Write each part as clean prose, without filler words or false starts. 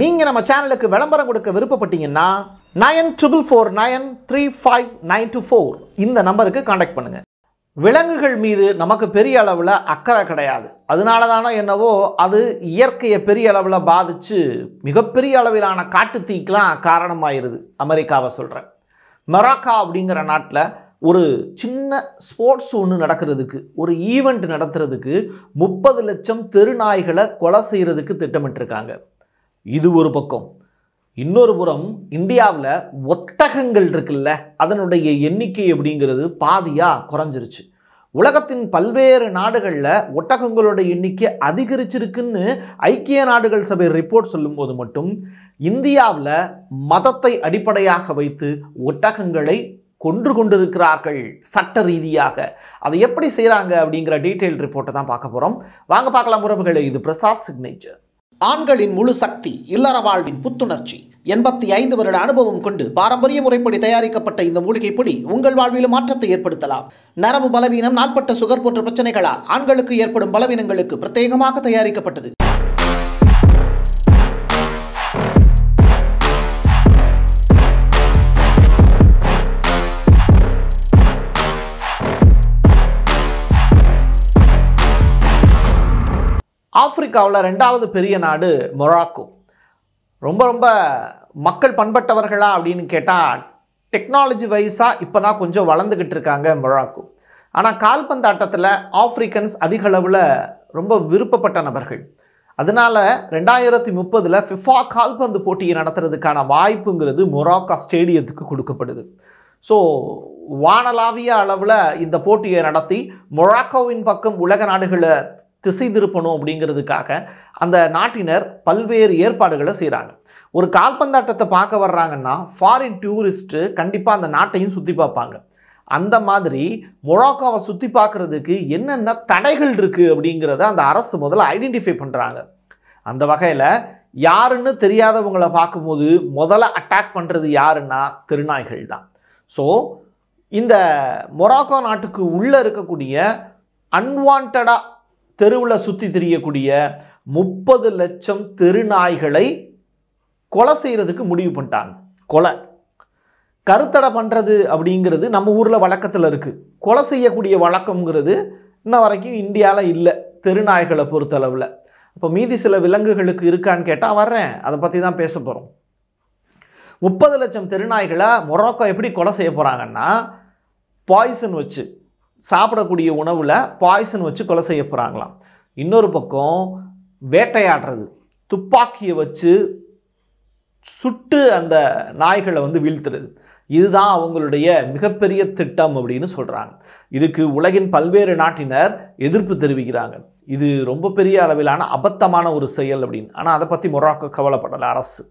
நீங்க நம்ம சேனலுக்கு விளம்பரம் கொடுக்க விருப்பப்பட்டீங்கன்னா 9449359224 இந்த நம்பருக்கு கான்டாக்ட் பண்ணுங்க. விலங்குகள் மீது நமக்கு பெரிய அளவில் அக்கறை கிடையாது. அதனால தானே என்னவோ அது இயற்கையை பெரிய அளவில் பாதித்து மிகப்பெரிய அளவிலான காட்டுத்தீக்கெலாம் காரணமாயிருது. அமெரிக்காவை சொல்கிறேன். மொராக்கோ அப்படிங்கிற நாட்டில் ஒரு சின்ன ஸ்போர்ட்ஸ் ஒன்று நடக்கிறதுக்கு, ஒரு ஈவெண்ட் நடத்துறதுக்கு 30 லட்சம் தெருநாய்களை கொலை செய்கிறதுக்கு திட்டமிட்டிருக்காங்க. இது ஒரு பக்கம். இன்னொரு புறம் இந்தியாவில் ஒட்டகங்கள் இருக்குல்ல, அதனுடைய எண்ணிக்கை அப்படிங்கிறது பாதியாக குறைஞ்சிருச்சு. உலகத்தின் பல்வேறு நாடுகளில் ஒட்டகங்களோட எண்ணிக்கை அதிகரிச்சிருக்குன்னு ஐக்கிய நாடுகள் சபை ரிப்போர்ட் சொல்லும்போது மட்டும் இந்தியாவில் மதத்தை அடிப்படையாக வைத்து ஒட்டகங்களை கொன்று கொண்டிருக்கிறார்கள் சட்ட ரீதியாக. அதை எப்படி செய்கிறாங்க அப்படிங்கிற டீட்டெயில் ரிப்போர்ட்டை தான் பார்க்க போகிறோம். வாங்க பார்க்கலாம் உறவுகளே. இது பிரசாத் சிக்னேச்சர். ஆண்களின் முழு சக்தி, இல்லற வாழ்வின் புத்துணர்ச்சி, 85 வருட அனுபவம் கொண்டு பாரம்பரிய முறைப்படி தயாரிக்கப்பட்ட இந்த மூலிகை பொடி உங்கள் வாழ்வில் மாற்றத்தை ஏற்படுத்தலாம். நரம்பு பலவீனம், நாள்பட்ட சுகர் போன்ற பிரச்சனைகளால் ஆண்களுக்கு ஏற்படும் பலவீனங்களுக்கு பிரத்யேகமாக தயாரிக்கப்பட்டது. ஆப்பிரிக்காவில் 2வது பெரிய நாடு மொராக்கோ. ரொம்ப மக்கள் பண்பட்டவர்களா அப்படின்னு கேட்டால் டெக்னாலஜி வைஸாக இப்போ தான் கொஞ்சம் வளர்ந்துக்கிட்டு இருக்காங்க மொராக்கோ. ஆனால் கால்பந்தாட்டத்தில் ஆப்பிரிக்கன்ஸ் அதிக அளவில் ரொம்ப விருப்பப்பட்ட நபர்கள். அதனால் 2030 ஃபிஃபா கால்பந்து போட்டியை நடத்துறதுக்கான வாய்ப்புங்கிறது மொராக்கோ ஸ்டேடியத்துக்கு கொடுக்கப்படுது. ஸோ வானளாவிய அளவில் இந்த போட்டியை நடத்தி மொராக்கோவின் பக்கம் உலக நாடுகளை திசை திருப்பணும் அப்படிங்கிறதுக்காக அந்த நாட்டினர் பல்வேறு ஏற்பாடுகளை செய்கிறாங்க. ஒரு கால்பந்தாட்டத்தை பார்க்க வர்றாங்கன்னா ஃபாரின் டூரிஸ்ட்டு கண்டிப்பாக அந்த நாட்டையும் சுற்றி பார்ப்பாங்க. அந்த மாதிரி மொராக்கோவை சுற்றி பார்க்குறதுக்கு என்னென்ன தடைகள் இருக்குது அப்படிங்கிறத அந்த அரசு முதல்ல ஐடென்டிஃபை பண்ணுறாங்க. அந்த வகையில் யாருன்னு தெரியாதவங்களை பார்க்கும்போது முதல்ல அட்டாக் பண்ணுறது யாருன்னா தெருநாய்கள் தான். ஸோ இந்த மொராக்கோ நாட்டுக்கு உள்ளே இருக்கக்கூடிய அன்வான்டாக தெருவில் சுற்றி திரியக்கூடிய 30 லட்சம் தெருநாய்களை கொலை செய்கிறதுக்கு முடிவு பண்ணிட்டாங்க. கொலை கருத்தடை பண்ணுறது அப்படிங்கிறது நம்ம ஊரில் வழக்கத்தில் இருக்குது. கொலை செய்யக்கூடிய வழக்கங்கிறது இன்ன வரைக்கும் இந்தியாவில் இல்லை தெருநாய்களை பொறுத்தளவில். இப்போ மீதி சில விலங்குகளுக்கு இருக்கான்னு கேட்டால் வர்றேன், அதை பற்றி தான் பேச போகிறோம். 30 லட்சம் தெருநாய்களை மொராக்கோ எப்படி கொலை செய்ய போகிறாங்கன்னா பாய்சன் வச்சு, சாப்பிடக்கூடிய உணவில் பாய்சன் வச்சு கொலை செய்ய போகிறாங்களாம். இன்னொரு பக்கம் வேட்டையாடுறது, துப்பாக்கியை வச்சு சுட்டு அந்த நாய்களை வீழ்த்துறது. இதுதான் அவங்களுடைய மிகப்பெரிய திட்டம் அப்படின்னு சொல்கிறாங்க. இதுக்கு உலகின் பல்வேறு நாட்டினர் எதிர்ப்பு தெரிவிக்கிறாங்க. இது ரொம்ப பெரிய அளவிலான அபத்தமான ஒரு செயல் அப்படின்னு. ஆனால் அதை பற்றி மொராக்கோ கவலைப்படலை. அரசு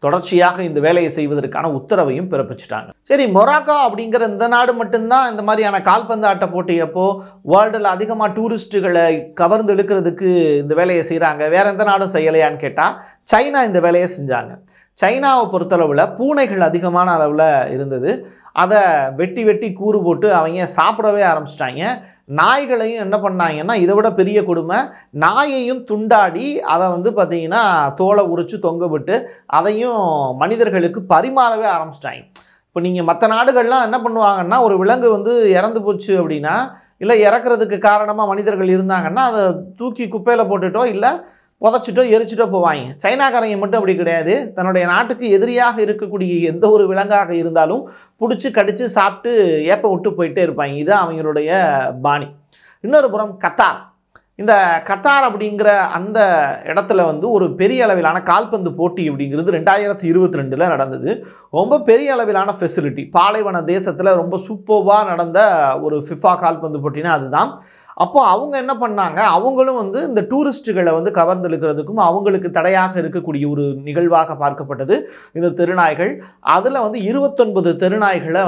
தொடர்ச்சியாக இந்த வேலையை செய்வதற்கான உத்தரவையும் பிறப்பிச்சிட்டாங்க. சரி, மொராக்கோ அப்படிங்கிற இந்த நாடு மட்டும்தான் இந்த மாதிரியான கால்பந்து ஆட்ட போட்டியப்போ வேர்ல்டில் அதிகமாக டூரிஸ்ட்டுகளை கவர்ந்து எடுக்கிறதுக்கு இந்த வேலையை செய்கிறாங்க, வேற எந்த நாடும் செய்யலையான்னு கேட்டால் சைனா இந்த வேலையை செஞ்சாங்க. சைனாவை பொறுத்தளவில் பூனைகள் அதிகமான அளவில் இருந்தது. அதை வெட்டி கூறு போட்டு அவங்க சாப்பிடவே ஆரம்பிச்சிட்டாங்க. நாய்களையும் என்ன பண்ணாங்கன்னா இதை விட பெரிய கொடுமை, நாயையும் துண்டாடி அதை பார்த்திங்கன்னா தோலை உரித்து தொங்க விட்டு அதையும் மனிதர்களுக்கு பரிமாறவே ஆரம்பிச்சிட்டாங்க. இப்போ நீங்கள் மற்ற நாடுகள்லாம் என்ன பண்ணுவாங்கன்னா ஒரு விலங்கு இறந்து போச்சு அப்படின்னா, இல்லை இறக்குறதுக்கு காரணமாக மனிதர்கள் இருந்தாங்கன்னா அதை தூக்கி குப்பையில் போட்டுட்டோ இல்லை புதைச்சிட்டோ எரிச்சிட்டோ போவாங்க. சைனாக்காரங்க மட்டும் அப்படி கிடையாது. தன்னுடைய நாட்டுக்கு எதிரியாக இருக்கக்கூடிய எந்த ஒரு விலங்காக இருந்தாலும் பிடிச்சி கடித்து சாப்பிட்டு ஏப்ப விட்டு போயிட்டே இருப்பாங்க. இதுதான் அவங்களுடைய பாணி. இன்னொரு புறம் கத்தார். இந்த கத்தார் அப்படிங்கிற அந்த இடத்துல ஒரு பெரிய அளவிலான கால்பந்து போட்டி அப்படிங்கிறது 2022 நடந்தது. ரொம்ப பெரிய அளவிலான ஃபெசிலிட்டி. பாலைவன தேசத்தில் ரொம்ப சூப்பர்வாக நடந்த ஒரு ஃபிஃபா கால்பந்து போட்டினா அதுதான். அப்போ அவங்க என்ன பண்ணாங்க, அவங்களும் இந்த டூரிஸ்ட்டுகளை கவர்ந்தெழுக்கிறதுக்கும் அவங்களுக்கு தடையாக இருக்கக்கூடிய ஒரு நிகழ்வாக பார்க்கப்பட்டது இந்த தெருநாய்கள். அதில் 29 தெருநாய்களை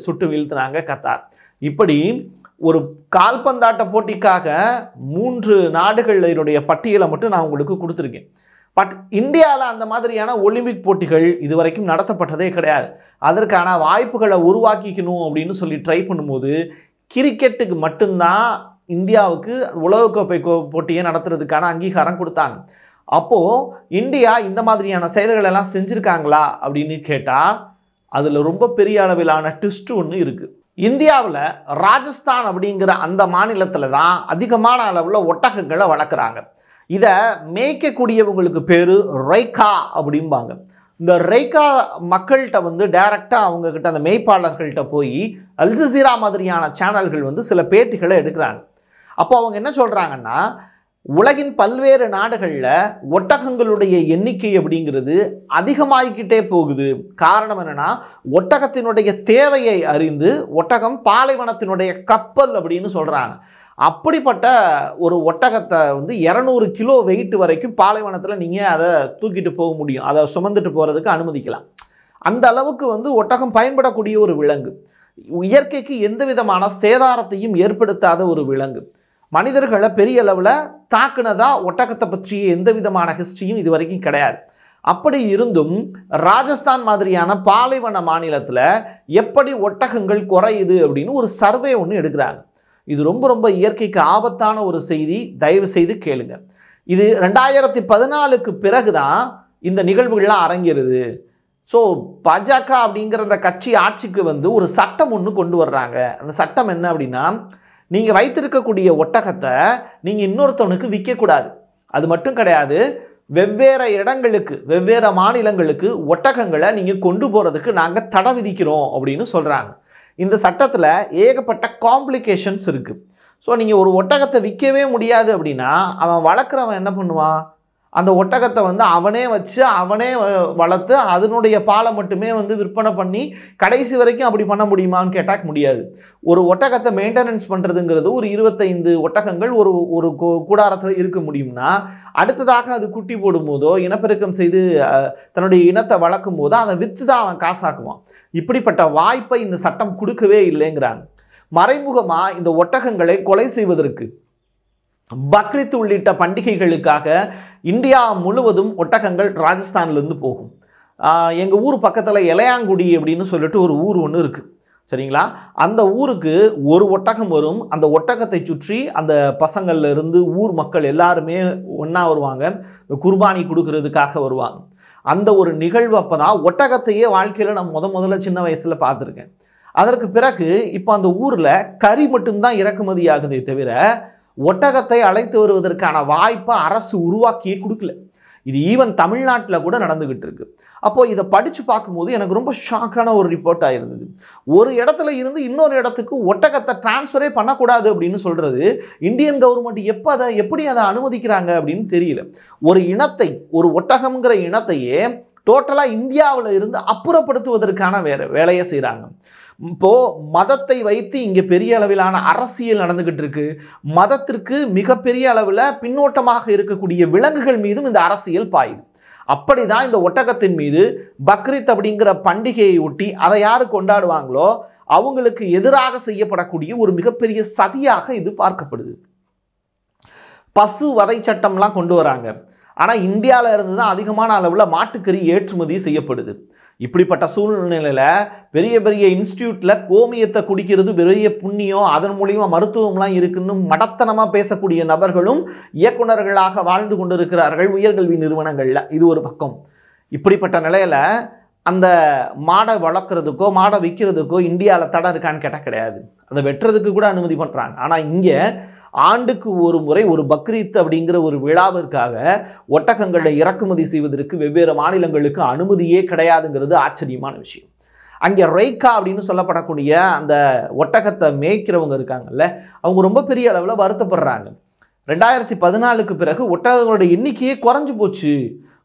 சுட்டு வீழ்த்தினாங்க கத்தார். இப்படி ஒரு கால்பந்தாட்ட போட்டிக்காக 3 நாடுகளினுடைய பட்டியலை மட்டும் நான் உங்களுக்கு கொடுத்துருக்கேன். பட் இந்தியாவில் அந்த மாதிரியான ஒலிம்பிக் போட்டிகள் இதுவரைக்கும் நடத்தப்பட்டதே கிடையாது. அதற்கான வாய்ப்புகளை உருவாக்கிக்கணும் அப்படின்னு சொல்லி ட்ரை பண்ணும்போது கிரிக்கெட்டுக்கு மட்டும்தான் இந்தியாவுக்கு உலகக்கோப்பை போட்டியை நடத்துறதுக்கான அங்கீகாரம் கொடுத்தாங்க. அப்போது இந்தியா இந்த மாதிரியான செயல்கள் எல்லாம் செஞ்சுருக்காங்களா அப்படின்னு கேட்டால் அதில் ரொம்ப பெரிய அளவிலான ட்விஸ்ட் ஒன்று இருக்குது. இந்தியாவில் ராஜஸ்தான் அப்படிங்கிற அந்த மாநிலத்தில் தான் அதிகமான அளவில் ஒட்டகங்களை வளர்க்குறாங்க. இதை மேய்க்கக்கூடியவங்களுக்கு பேர் ரைக்கா அப்படிம்பாங்க. இந்த ரைக்கா மக்கள்கிட்ட வந்து டைரெக்டாக அவங்கக்கிட்ட அந்த மேய்ப்பாளர்கள்ட்ட போய் அல் ஜசீரா மாதிரியான சேனல்கள் வந்து சில பேட்டிகளை எடுக்கிறாங்க. அப்போ அவங்க என்ன சொல்கிறாங்கன்னா, உலகின் பல்வேறு நாடுகளில் ஒட்டகங்களுடைய எண்ணிக்கை அப்படிங்கிறது அதிகமாகிக்கிட்டே போகுது. காரணம் என்னென்னா, ஒட்டகத்தினுடைய தேவையை அறிந்து ஒட்டகம் பாலைவனத்தினுடைய கப்பல் அப்படின்னு சொல்கிறாங்க. அப்படிப்பட்ட ஒரு ஒட்டகத்தை வந்து 200 கிலோ வெயிட் வரைக்கும் பாலைவனத்தில் நீங்கள் அதை தூக்கிட்டு போக முடியும், அதை சுமந்துட்டு போகிறதுக்கு அனுமதிக்கலாம். அந்த அளவுக்கு வந்து ஒட்டகம் பயன்படக்கூடிய ஒரு விலங்கு, இயற்கைக்கு எந்த விதமான சேதாரத்தையும் ஏற்படுத்தாத ஒரு விலங்கு. மனிதர்களை பெரிய அளவில் தாக்குனதா ஒட்டகத்தை பற்றிய எந்த விதமான ஹிஸ்ட்ரியும் இது வரைக்கும் கிடையாது. அப்படி இருந்தும் ராஜஸ்தான் மாதிரியான பாலைவன மாநிலத்தில் எப்படி ஒட்டகங்கள் குறையுது அப்படின்னு ஒரு சர்வே ஒன்று எடுக்கிறாங்க. இது ரொம்ப ரொம்ப இயற்கைக்கு ஆபத்தான ஒரு செய்தி, தயவு செய்து கேளுங்க. இது 2014க்கு பிறகு தான் இந்த நிகழ்வுகள்லாம் அரங்கேறுது. ஸோ பாஜக அப்படிங்கிற அந்த கட்சி ஆட்சிக்கு வந்து ஒரு சட்டம் ஒன்று கொண்டு வர்றாங்க. அந்த சட்டம் என்ன அப்படின்னா, நீங்கள் வைத்திருக்கக்கூடிய ஒட்டகத்தை நீங்கள் இன்னொருத்தவனுக்கு விற்கக்கூடாது. அது மட்டும் கிடையாது, வெவ்வேறு இடங்களுக்கு வெவ்வேறு மாநிலங்களுக்கு ஒட்டகங்களை நீங்கள் கொண்டு போகிறதுக்கு நாங்கள் தடை விதிக்கிறோம் அப்படின்னு சொல்கிறாங்க. இந்த சட்டத்தில் ஏகப்பட்ட காம்ப்ளிகேஷன்ஸ் இருக்குது. ஸோ நீங்கள் ஒரு ஒட்டகத்தை விற்கவே முடியாது அப்படின்னா அவன் வளர்க்குறவன் என்ன பண்ணுவான், அந்த ஒட்டகத்தை வந்து அவனே வச்சு அவனே வளர்த்து அதனுடைய பாலை மட்டுமே வந்து விற்பனை பண்ணி கடைசி வரைக்கும் அப்படி பண்ண முடியுமான்னு கேட்டால் முடியாது. ஒரு ஒட்டகத்தை மெயின்டெனன்ஸ் பண்ணுறதுங்கிறது ஒரு 25 ஒட்டகங்கள் ஒரு கூடாரத்தில் இருக்க முடியும்னா, அடுத்ததாக அது குட்டி போடும்போதோ இனப்பெருக்கம் செய்து தன்னுடைய இனத்தை வளர்க்கும் போதோ அதை விற்று தான் அவன் காசாக்குவான். இப்படிப்பட்ட வாய்ப்பை இந்த சட்டம் கொடுக்கவே இல்லைங்கிறாங்க. மறைமுகமாக இந்த ஒட்டகங்களை கொலை செய்வதற்கு பக்ரீத் உள்ளிட்ட பண்டிகைகளுக்காக இந்தியா முழுவதும் ஒட்டகங்கள் ராஜஸ்தான்லேருந்து போகும். எங்கள் ஊர் பக்கத்தில் இளையாங்குடி அப்படின்னு சொல்லிட்டு ஒரு ஊர் ஒன்று இருக்குது, சரிங்களா? அந்த ஊருக்கு ஒரு ஒட்டகம் வரும். அந்த ஒட்டகத்தை சுற்றி அந்த பசங்கள்ல இருந்து ஊர் மக்கள் எல்லாருமே ஒன்றா வருவாங்க, குர்பானி கொடுக்கறதுக்காக வருவாங்க. அந்த ஒரு நிகழ்வு அப்போ தான் ஒட்டகத்தையே வாழ்க்கையில் நான் முதல்ல சின்ன வயசில் பார்த்துருக்கேன். அதற்கு பிறகு இப்போ அந்த ஊரில் கறி மட்டும்தான் இறக்குமதி ஆகுதே தவிர ஒட்டகத்தை அழைத்து வருவதற்கான வாய்ப்பை அரசு உருவாக்கியே கொடுக்கல. இது ஈவன் தமிழ்நாட்டில் கூட நடந்துக்கிட்டு இருக்கு. அப்போது இதை படித்து பார்க்கும்போது எனக்கு ரொம்ப ஷாக்கான ஒரு ரிப்போர்ட்டாக இருந்தது. ஒரு இடத்துல இருந்து இன்னொரு இடத்துக்கு ஒட்டகத்தை டிரான்ஸ்ஃபரே பண்ணக்கூடாது அப்படின்னு சொல்கிறது இந்தியன் கவர்மெண்ட் எப்படி அதை அனுமதிக்கிறாங்க அப்படின்னு தெரியல. ஒரு இனத்தை, ஒரு ஒட்டகம்ங்கிற இனத்தையே டோட்டலாக இந்தியாவில் இருந்து அப்புறப்படுத்துவதற்கான வேலையை செய்கிறாங்க. இப்போது மதத்தை வைத்து இங்கே பெரிய அளவிலான அரசியல் நடந்துக்கிட்டு இருக்கு. மதத்திற்கு மிகப்பெரிய அளவில் பின்னோட்டமாக இருக்கக்கூடிய விலங்குகள் மீதும் இந்த அரசியல் பாயுது. அப்படி தான் இந்த ஒட்டகத்தின் மீது பக்ரீத் அப்படிங்கிற பண்டிகையை ஒட்டி அதை யார் கொண்டாடுவாங்களோ அவங்களுக்கு எதிராக செய்யப்படக்கூடிய ஒரு மிகப்பெரிய சதியாக இது பார்க்கப்படுது. பசு வதை சட்டம்லாம் கொண்டு வராங்க. ஆனால் இந்தியாவில் இருந்து தான் அதிகமான அளவில் மாட்டுக்கறி ஏற்றுமதி செய்யப்படுது. இப்படிப்பட்ட சூழ்நிலையில் பெரிய பெரிய இன்ஸ்டியூட்டில் கோமியத்தை குடிக்கிறது பெரிய புண்ணியம், அதன் மூலியமாக மருத்துவம்லாம் இருக்குன்னு மடத்தனமாக பேசக்கூடிய நபர்களும் இயக்குநர்களாக வாழ்ந்து கொண்டிருக்கிறார்கள் உயர்கல்வி நிறுவனங்களில். இது ஒரு பக்கம். இப்படிப்பட்ட நிலையில் அந்த மாடை வளர்க்குறதுக்கோ மாடை விற்கிறதுக்கோ இந்தியாவில் தடை இருக்கான்னு கேட்டால் கிடையாது. அதை வெட்டுறதுக்கு கூட அனுமதி பண்ணுறாங்க. ஆனால் இங்கே ஆண்டுக்கு ஒரு முறை ஒரு பக்ரீத் அப்படிங்கிற ஒரு விழாவிற்காக ஒட்டகங்களை இறக்குமதி செய்வதற்கு வெவ்வேறு மாநிலங்களுக்கு அனுமதியே கிடையாதுங்கிறது ஆச்சரியமான விஷயம். அங்கே ரைக்கா அப்படின்னு சொல்லப்படக்கூடிய அந்த ஒட்டகத்தை மேய்க்கிறவங்க இருக்காங்கல்ல, அவங்க ரொம்ப பெரிய அளவில் வருத்தப்படுறாங்க. 2014க்கு பிறகு ஒட்டகங்களோட எண்ணிக்கையே குறைஞ்சு போச்சு.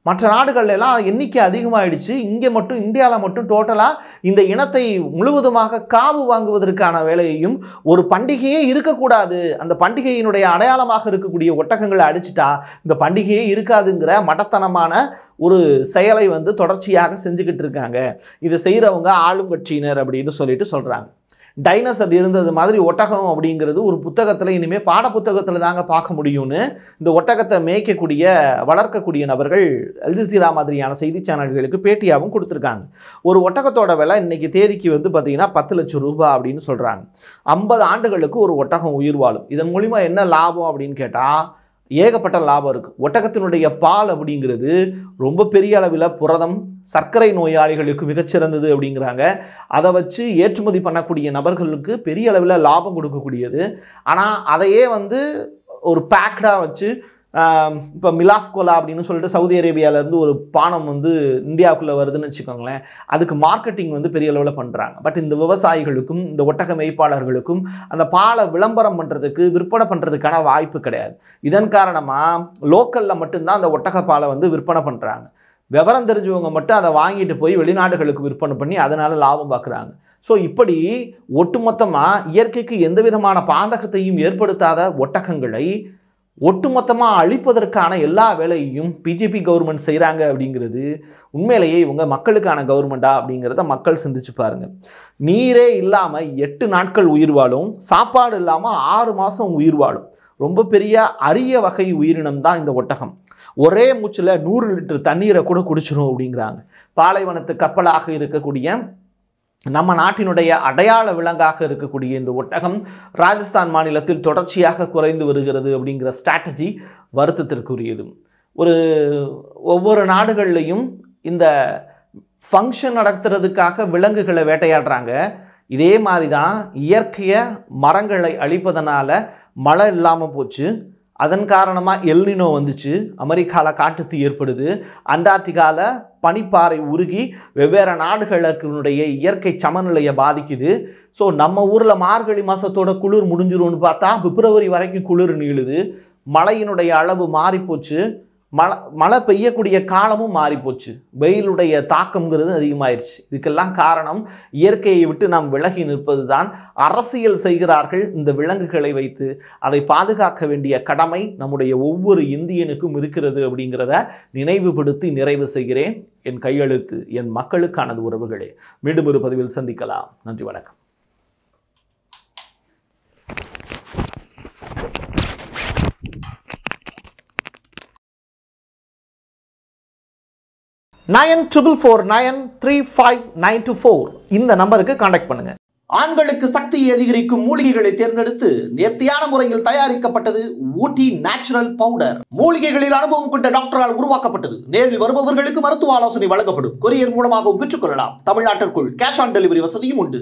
மற்ற நாடுகள்லாம் எண்ணிக்கை அதிகமாகிடுச்சு. இங்கே மட்டும் இந்தியாவில் மட்டும் டோட்டலாக இந்த இனத்தை முழுவதுமாக காவு வாங்குவதற்கான வேலையையும், ஒரு பண்டிகையே இருக்கக்கூடாது, அந்த பண்டிகையினுடைய அடையாளமாக இருக்கக்கூடிய ஒட்டகங்களை அடிச்சுட்டா இந்த பண்டிகையே இருக்காதுங்கிற மடத்தனமான ஒரு செயலை வந்து தொடர்ச்சியாக செஞ்சுக்கிட்டு இருக்காங்க. இதை செய்கிறவங்க ஆளும் கட்சியினர் அப்படின்னு சொல்கிறாங்க. டைனோசர் இருந்தது மாதிரி ஒட்டகம் அப்படிங்கிறது ஒரு புத்தகத்தில் இனிமேல் பாட புத்தகத்தில் தாங்க பார்க்க முடியும்னு இந்த ஒட்டகத்தை மேய்க்கக்கூடிய வளர்க்கக்கூடிய நபர்கள் அல் ஜசீரா மாதிரியான செய்தி சேனல்களுக்கு பேட்டியாகவும் கொடுத்துருக்காங்க. ஒரு ஒட்டகத்தோட விலை இன்னைக்கு தேதிக்கு வந்து பார்த்திங்கன்னா 10 லட்சம் ரூபாய் அப்படின்னு சொல்கிறாங்க. 50 ஆண்டுகளுக்கு ஒரு ஒட்டகம் உயிர் வாழும். இதன் மூலிமா என்ன லாபம் அப்படின்னு கேட்டால் ஏகப்பட்ட லாபம் இருக்குது. ஒட்டகத்தினுடைய பால் அப்படிங்கிறது ரொம்ப பெரிய அளவில் புரதம், சர்க்கரை நோயாளிகளுக்கு மிகச்சிறந்தது அப்படிங்கிறாங்க. அதை வச்சு ஏற்றுமதி பண்ணக்கூடிய நபர்களுக்கு பெரிய அளவில் லாபம் கொடுக்கக்கூடியது. ஆனால் அதையே ஒரு பேக்டாக வச்சு இப்போ மிலாஃப் கோலா அப்படின்னு சொல்லிட்டு சவுதி அரேபியாவிலேருந்து ஒரு பானம் இந்தியாவுக்குள்ளே வருதுன்னு வச்சுக்கோங்களேன். அதுக்கு மார்க்கெட்டிங் பெரிய அளவில் பண்ணுறாங்க. பட் இந்த விவசாயிகளுக்கும் இந்த ஒட்டக மேய்ப்பாளர்களுக்கும் அந்த பாலை விளம்பரம் பண்ணுறதுக்கு, விற்பனை பண்ணுறதுக்கான வாய்ப்பு கிடையாது. இதன் காரணமாக லோக்கலில் மட்டும்தான் அந்த ஒட்டக பாலை விற்பனை பண்ணுறாங்க. விவரம் தெரிஞ்சவங்க மட்டும் அதை வாங்கிட்டு போய் வெளிநாடுகளுக்கு விற்பனை பண்ணி அதனால் லாபம் பார்க்குறாங்க. ஸோ இப்படி ஒட்டுமொத்தமாக இயற்கைக்கு எந்த விதமான பாதகத்தையும் ஏற்படுத்தாத ஒட்டகங்களை ஒட்டுமொத்தமாக அழிப்பதற்கான எல்லா வேலையையும் பிஜேபி கவர்மெண்ட் செய்கிறாங்க அப்படிங்கிறது உண்மையிலேயே இவங்க மக்களுக்கான கவர்மெண்டா அப்படிங்கிறத மக்கள் சிந்திச்சு பாருங்க. நீரே இல்லாமல் 8 நாட்கள் உயிர் வாழும், சாப்பாடு இல்லாமல் 6 மாதம் உயிர் வாழும். ரொம்ப பெரிய அரிய வகை உயிரினம் தான் இந்த ஒட்டகம். ஒரே மூச்சில் 100 லிட்டர் தண்ணீரை கூட குடிச்சிடும் அப்படிங்கிறாங்க. பாலைவனத்து கப்பலாக இருக்கக்கூடிய நம்ம நாட்டினுடைய அடையாள விலங்காக இருக்கக்கூடிய இந்த ஒட்டகம் ராஜஸ்தான் மாநிலத்தில் தொடர்ச்சியாக குறைந்து வருகிறது அப்படிங்கிற ஸ்ட்ராட்டஜி வருத்தத்திற்குரியது. ஒவ்வொரு நாடுகள்லையும் இந்த ஃபங்க்ஷன் நடத்துறதுக்காக விலங்குகளை வேட்டையாடுறாங்க. இதே மாதிரி தான் இயற்கைய மரங்களை அழிப்பதனால மழை இல்லாமல் போச்சு. அதன் காரணமாக எல்னினோ வந்துச்சு. அமெரிக்காவில் காட்டுத்தீ ஏற்படுது. அண்டார்டிகாவில் பனிப்பாறை உருகி வெவ்வேறு நாடுகளுடைய இயற்கை சமநிலையை பாதிக்குது. ஸோ நம்ம ஊரில் மார்கழி மாதத்தோட குளிர் முடிஞ்சிரும்னு பார்த்தா பிப்ரவரி வரைக்கும் குளிர் நீளுது. மழையினுடைய அளவு மாறிப்போச்சு. மழை பெய்யக்கூடிய காலமும் மாறிப்போச்சு. வெயிலுடைய தாக்கம்ங்கிறது அதிகமாயிருச்சு. இதுக்கெல்லாம் காரணம் இயற்கையை விட்டு நாம் விலகி நிற்பது தான். அரசியல் செய்கிறார்கள் இந்த விலங்குகளை வைத்து. அதை பாதுகாக்க வேண்டிய கடமை நம்முடைய ஒவ்வொரு இந்தியனுக்கும் இருக்கிறது அப்படிங்கிறத நினைவுபடுத்தி நிறைவு செய்கிறேன். என் கையெழுத்து என் மக்களுக்கானது உறவுகளே. மீண்டும் ஒரு பதிவில் சந்திக்கலாம். நன்றி, வணக்கம். $944935924 இந்த நம்பருக்கு கான்டாக்ட் பண்ணுங்க. ஆண்களுக்கு சக்தியை அதிகரிக்கும் மூலிகைகளை தேர்ந்தெடுத்து நேர்த்தியான முறையில் தயாரிக்கப்பட்டது ஊட்டி நேச்சுரல் பவுடர். மூலிகைகளில் அனுபவம் கொண்ட டாக்டரால் உருவாக்கப்பட்டது. நேரில் வருபவர்களுக்கு மருத்துவ ஆலோசனை வழங்கப்படும். கொரியர் மூலமாகவும் பெற்றுக்கொள்ளலாம். தமிழ்நாட்டிற்குள் கேஷ் ஆன் டெலிவரி வசதியும் உண்டு.